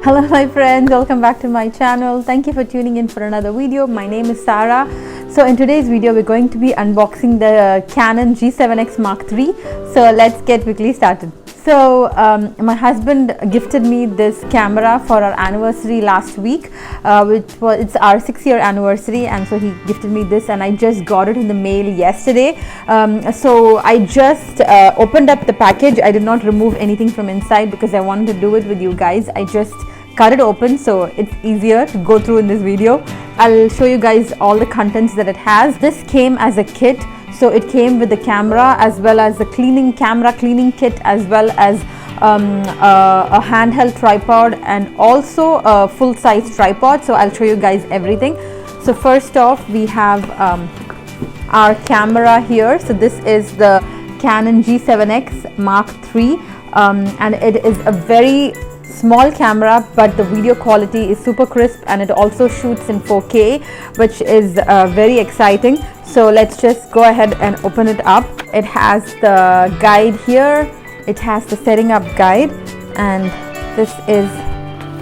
Hello my friends, welcome back to my channel. Thank you for tuning in for another video. My name is Sarah. So in today's video we're going to be unboxing the Canon G7X Mark III. So let's get quickly started. So my husband gifted me this camera for our anniversary last week, it's our 6-year anniversary, and so he gifted me this, and I just got it in the mail yesterday. So I just opened up the package. I did not remove anything from inside because I wanted to do it with you guys. I just cut it open so it's easier to go through in this video. I'll show you guys all the contents that it has. This came as a kit. So it came with the camera as well as the camera cleaning kit, as well as a handheld tripod and also a full-size tripod. So I'll show you guys everything. So first off, we have our camera here. So this is the Canon G7X Mark III, and it is a very small camera, but the video quality is super crisp, and it also shoots in 4K, which is very exciting. So let's just go ahead and open it up. It has the guide here, it has the setting up guide, and this is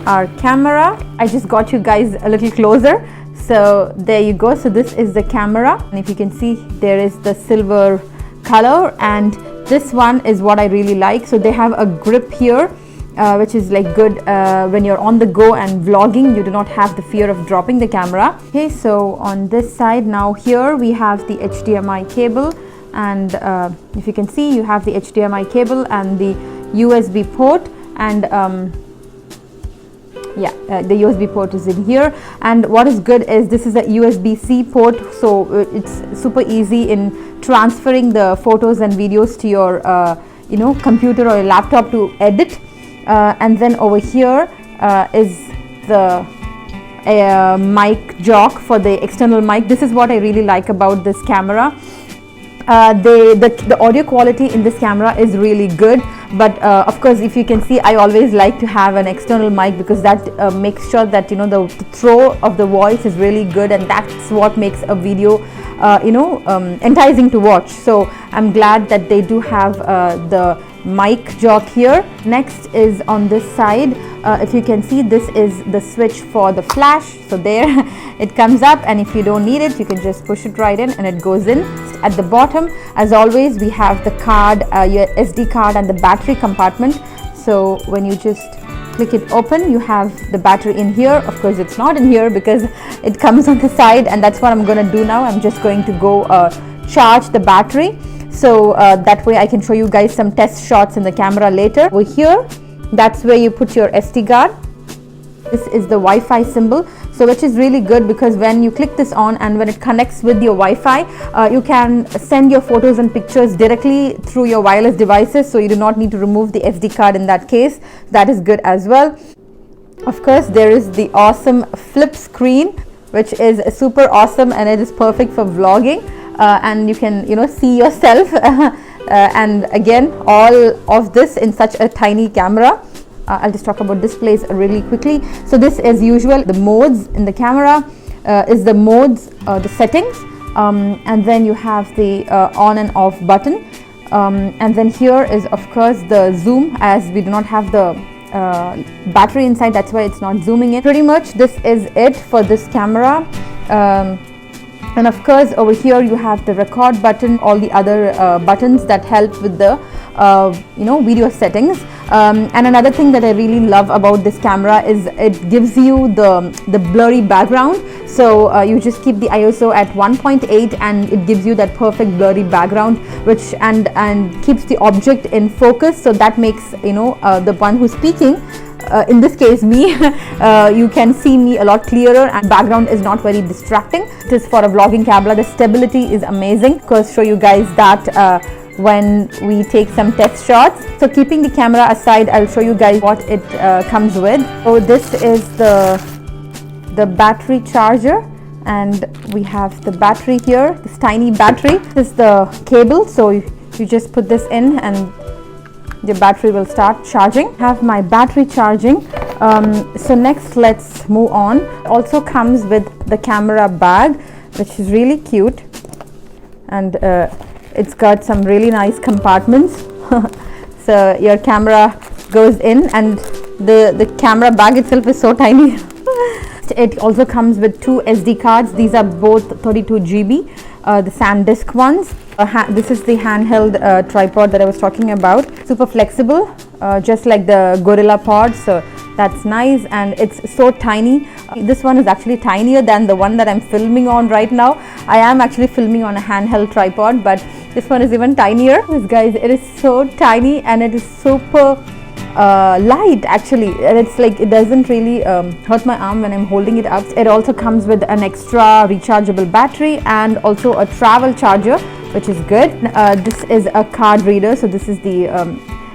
our camera. I just got you guys a little closer. So there you go. So this is the camera, and if you can see, there is the silver color, and this one is what I really like. So they have a grip here, which is like good when you're on the go and vlogging. You do not have the fear of dropping the camera. Okay, so on this side now, here we have the HDMI cable, and if you can see, you have the HDMI cable and the USB port, and the USB port is in here. And what is good is this is a USB-C port, so it's super easy in transferring the photos and videos to your computer or your laptop to edit. And then over here is the mic jack for the external mic. This is what I really like about this camera. The audio quality in this camera is really good, but of course, if you can see, I always like to have an external mic because that makes sure that the throw of the voice is really good, and that's what makes a video enticing to watch. So I'm glad that they do have the mic jack here. Next is on this side, if you can see, this is the switch for the flash. So there it comes up, and if you don't need it, you can just push it right in and it goes in. At the bottom, as always, we have the card, your SD card, and the battery compartment. So when you just click it open, you have the battery in here. Of course, it's not in here because it comes on the side, and that's what I'm going to do now. I'm just going to go charge the battery, so that way I can show you guys some test shots in the camera later. Over here, that's where you put your SD card. This is the Wi-Fi symbol, so which is really good because when you click this on and when it connects with your Wi-Fi, you can send your photos and pictures directly through your wireless devices, so you do not need to remove the SD card in that case. That is good as well. Of course, there is the awesome flip screen, which is super awesome, and it is perfect for vlogging, and you can see yourself and again, all of this in such a tiny camera. I'll just talk about displays really quickly. So this, as usual, the modes in the camera is the modes, the settings, and then you have the on and off button, and then here is of course the zoom, as we do not have the battery inside, that's why it's not zooming in. Pretty much this is it for this camera. And of course, over here you have the record button, all the other buttons that help with the video settings. And another thing that I really love about this camera is it gives you the blurry background. So you just keep the ISO at 1.8 and it gives you that perfect blurry background, which and keeps the object in focus. So that makes the one who's speaking, in this case me, you can see me a lot clearer, and background is not very distracting. It is for a vlogging camera. The stability is amazing. Of course, show you guys that when we take some test shots. So keeping the camera aside, I'll show you guys what it comes with. So this is the battery charger, and we have the battery here, this tiny battery. This is the cable, so you just put this in and the battery will start charging. I have my battery charging. So next, let's move on. Also comes with the camera bag, which is really cute, and it's got some really nice compartments. So your camera goes in, and the camera bag itself is so tiny. It also comes with 2 SD cards. These are both 32 GB, the SanDisk ones. This is the handheld tripod that I was talking about. Super flexible, just like the Gorilla Pod. So that's nice, and it's so tiny. This one is actually tinier than the one that I'm filming on right now. I am actually filming on a handheld tripod, but this one is even tinier. This, guys, it is so tiny, and it is super light actually, and it's like it doesn't really hurt my arm when I'm holding it up. It also comes with an extra rechargeable battery and also a travel charger, which is good. This is a card reader, so this is the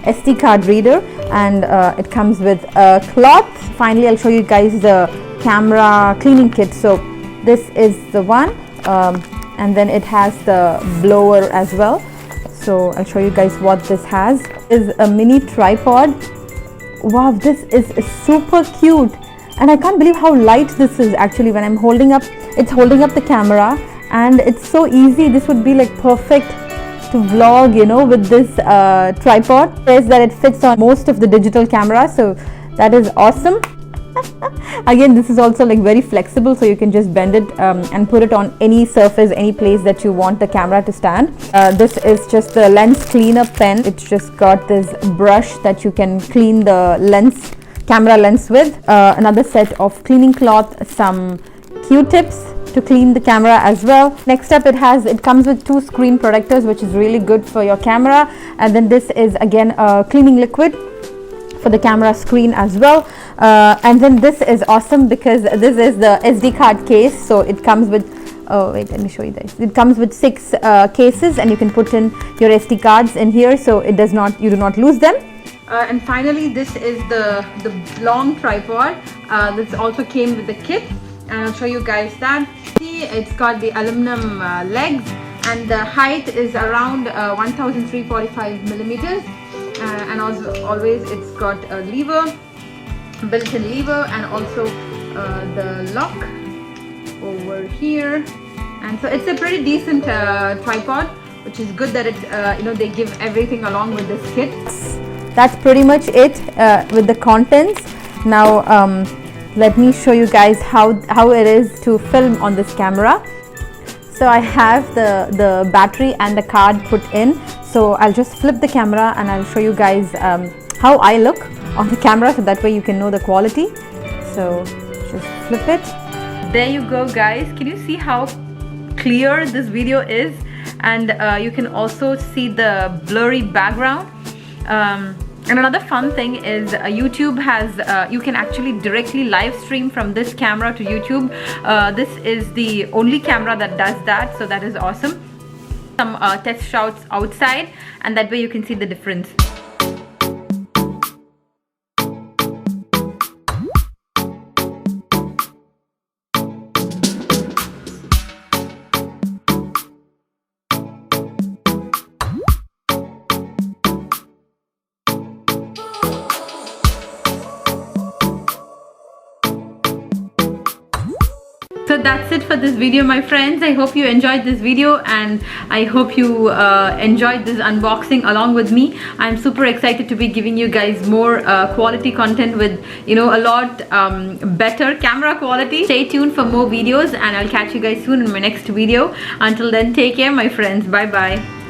SD card reader, and it comes with a cloth. Finally, I'll show you guys the camera cleaning kit. So this is the one, and then it has the blower as well. So I'll show you guys what this has. Is a mini tripod. Wow, this is super cute, and I can't believe how light this is actually. When I'm holding up, it's holding up the camera, and it's so easy. This would be like perfect to vlog, you know, with this tripod. It says that it fits on most of the digital cameras, so that is awesome. Again, this is also like very flexible, so you can just bend it and put it on any surface, any place that you want the camera to stand. This is just the lens cleaner pen. It's just got this brush that you can clean the lens, camera lens with. Another set of cleaning cloth, some Q-tips to clean the camera as well. Next up, it comes with 2 screen protectors, which is really good for your camera. And then this is again a cleaning liquid for the camera screen as well. And then this is awesome because this is the SD card case. So it comes with, oh wait, let me show you this. It comes with 6 cases, and you can put in your SD cards in here, so you do not lose them. And finally, this is the long tripod. This also came with the kit, and I'll show you guys that. See, it's got the aluminum legs, and the height is around 1345 millimeters. And also always it's got a lever, built-in lever, and also the lock over here. And so it's a pretty decent tripod, which is good that it they give everything along with this kit. That's pretty much it with the contents. Now let me show you guys how it is to film on this camera. So I have the battery and the card put in. So I'll just flip the camera and I'll show you guys how I look on the camera, so that way you can know the quality. So just flip it. There you go, guys. Can you see how clear this video is? And you can also see the blurry background. And another fun thing is YouTube has, you can actually directly live stream from this camera to YouTube. This is the only camera that does that, so that is awesome. Some test shots outside, and that way you can see the difference. So that's it for this video, my friends. I hope you enjoyed this video, and I hope you enjoyed this unboxing along with me. I'm super excited to be giving you guys more quality content with, a lot better camera quality. Stay tuned for more videos, and I'll catch you guys soon in my next video. Until then, take care, my friends. Bye bye.